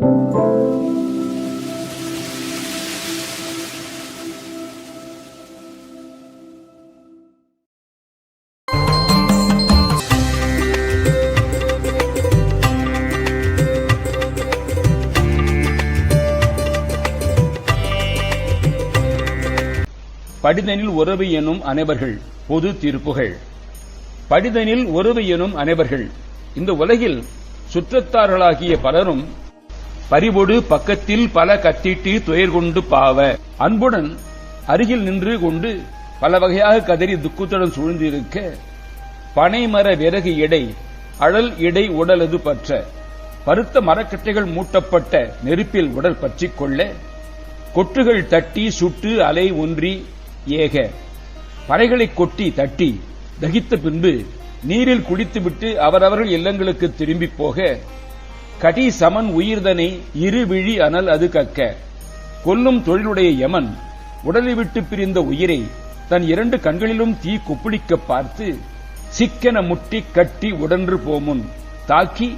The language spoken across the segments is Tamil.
படிதனில் உறவு எனும் அனைவர்கள் பொது தீர்ப்புகள். படிதனில் உறவு எனும் அனைவர்கள். இந்த உலகில் சுற்றத்தார்களாகிய பலரும் பரிவொடு பக்கத்தில் பல கத்திட்டு துயர் கொண்டு பாவ அன்புடன் அருகில் நின்று கொண்டு பல வகையாக கதறி துக்கத்துடன் சூழ்ந்திருக்க பனைமர விறகு எடை அழல் இடை உடலது பற்ற பருத்த மரக்கட்டைகள் மூட்டப்பட்ட நெருப்பில் உடல் பற்றிக் கொள்ள கொட்டுகள் தட்டி சுட்டு அலை ஒன்றி ஏக பறைகளை கொட்டி தட்டி தகித்த பின்பு நீரில் குடித்துவிட்டு அவரவர்கள் இல்லங்களுக்கு திரும்பி போக கடி சமன் உயிர்தனை இருவிழி அனல் அது கக்க கொல்லும் தொழிலுடைய யமன் உடலை விட்டு பிரிந்த உயிரை தன் 2 கண்களிலும் தீ கொப்புளிக்க பார்த்து சிக்கென முட்டி கட்டி உடன்று போமுன் தாக்கி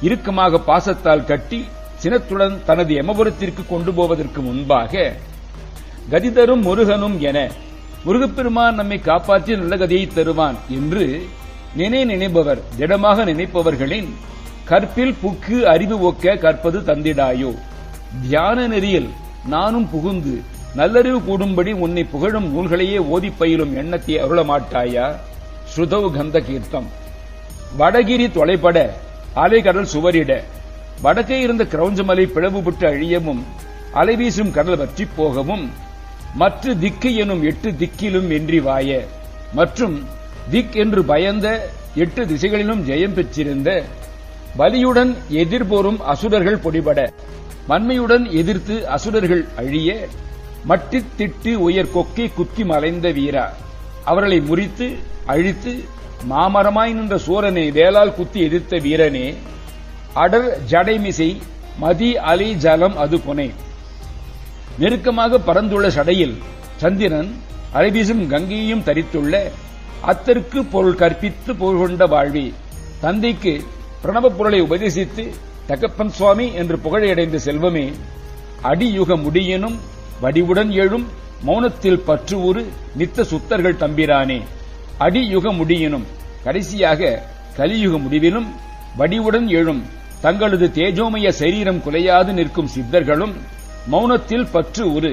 இறுக்கமாக பாசத்தால் கட்டி சினத்துடன் தனது யமபுரத்திற்கு கொண்டு போவதற்கு முன்பாக கதிதரும் முருகனும் என முருகப்பெருமான் நம்மை காப்பாற்றி நல்ல கதியை தருவான் என்று நினைப்பவர் திடமாக நினைப்பவர்களின் கற்பில் புக்கு அறிவு ஒக்க கற்பது தந்திடாயோ தியான நெறியில் நானும் புகுந்து நல்லறிவு கூடும்படி உன்னை புகழும் நூல்களையே ஓதிப் பயிலும் எண்ணத்தை அருளமாட்டாயா? ஸ்ருதவ் கந்த கீர்த்தம். வடகிரி தொலைபட அலைகடல் சுவரிட வடக்கே இருந்த கிரௌஞ்சமலை பிளவுபட்டு அழியவும் அலைவீசும் கடல் வற்றி போகவும் மற்ற திக்கு எனும் 8 திக்கிலும் வென்றி வாய மற்றும் திக் என்று பயந்த 8 திசைகளிலும் ஜெயம் பெற்றிருந்த வலியுடன் எதிர்போரும் அசுரர்கள் பொடிபட மண்மையுடன் எதிர்த்து அசுரர்கள் அழிய மட்டித் திட்டு உயர் கொக்கை குத்தி மலைந்த வீரா அவர்களை முறித்து அழித்து மாமரமாய் நின்ற சூரனை வேளால் குத்தி எதிர்த்த வீரனே அடர் ஜடைமிசை மதி அலை ஜலம் அது புனை நெருக்கமாக பறந்துள்ள சடையில் சந்திரன் அலைவீசும் கங்கையையும் தரித்துள்ள அத்தற்கு பொருள் கற்பித்து பொருள் கொண்ட வாழ்வி தந்தைக்கு பிரணவ பொருளை உபதேசித்து தகப்பன் சுவாமி என்று புகழையடைந்த செல்வமே அடியுக முடியனும் வடிவுடன் எழும் மௌனத்தில் பற்று ஒரு நித்த சுத்தர்கள் தம்பிரானே அடியுக முடியனும் கடைசியாக கலியுக முடிவிலும் வடிவுடன் எழும் தங்களது தேஜோமய சரீரம் குலையாது நிற்கும் சித்தர்களும் மௌனத்தில் பற்று ஒரு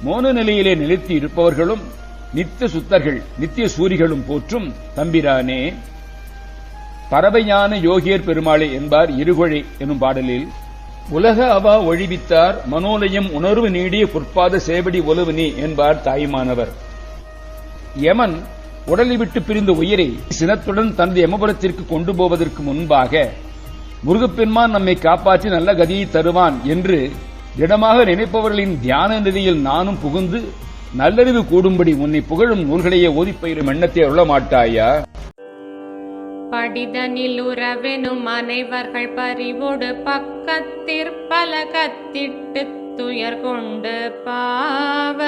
மௌன நிலையிலே நிலைத்து இருப்பவர்களும் நித்திய சுத்தர்கள் நித்திய சூரிகளும் போற்றும் தம்பிரானே. பறவையான யோகியர் பெருமாளே என்பார் இருகொழை எனும் பாடலில் உலக அவா ஒழிவித்தார் மனோலயம் உணர்வு நீடிய பொற்பாத சேவடி ஒலுவனி என்பார் தாய்மானவர். யமன் உடலை விட்டு பிரிந்த உயிரை சினத்துடன் தனது யமபுரத்திற்கு கொண்டு போவதற்கு முன்பாக முருகப்பெருமான் நம்மை காப்பாற்றி நல்ல கதியை தருவான் என்று திடமாக நினைப்பவர்களின் தியான நிலையில் நானும் புகுந்து நல்லறிவு கூடும்படி உன்னை புகழும் நூல்களையே ஓதிப்பயிரும் எண்ணத்தை அருளமாட்டாயா? படிதனில் உறவெனும் அனைவர்கள் பறிவோடு பக்கத்திற்பல கத்திட்டு துயர் கொண்டு பாவ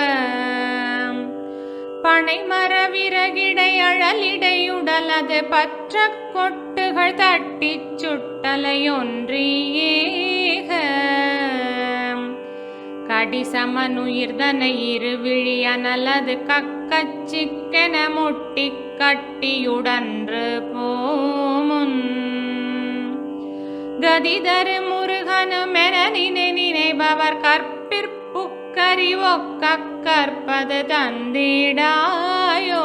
பனைமர விறகிடை அழலிடையுடலது பற்ற கொட்டுகள் தட்டிச் சுட்டலையொன்றியேக கடிசமனுயிர்தனை இருவிழி அனலது கக்கச்சிக்கென முட்டி கட்டியுடன்று போமுன் கதிதரு முருகனுமென நினைபவர் கற்பிற்புக்கறிவொக்க கற்பது தந்திடாயோ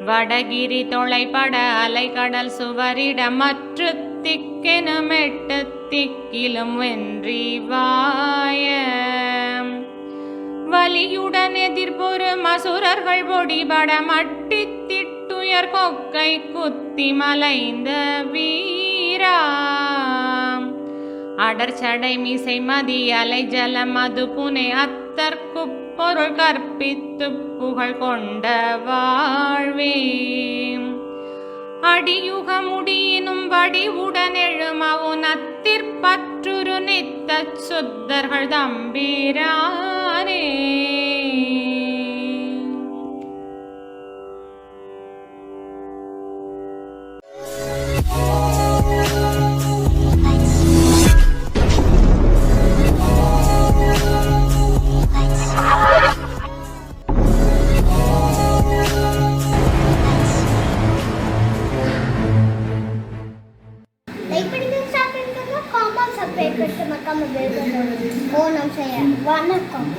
வடகிரி தொலைபட அலைகடல் சுவரிட மற்று திக்கெனும் 8 திக்கிலும் வென்றி வாய வலியுடன் எதிர்பொரும் அசுரர்கள் பொடிபட மட்டித் திட்டுயர் கொக்கை குத்தி மலைந்த வீரா அடர்ச்சடை மீசை மதி அலை ஜலம் அது புனை அத்தற்கு பொருள் கற்பித்து புகழ் கொண்ட வாழ்வே அடியுக முடியினும் வடிவுடன் எழுமவுன் அத்திற்பற்றுரு நித்த சுத்தர்கள் தம்பிரானே. ஓ நம் செய்ய வணக்கம்.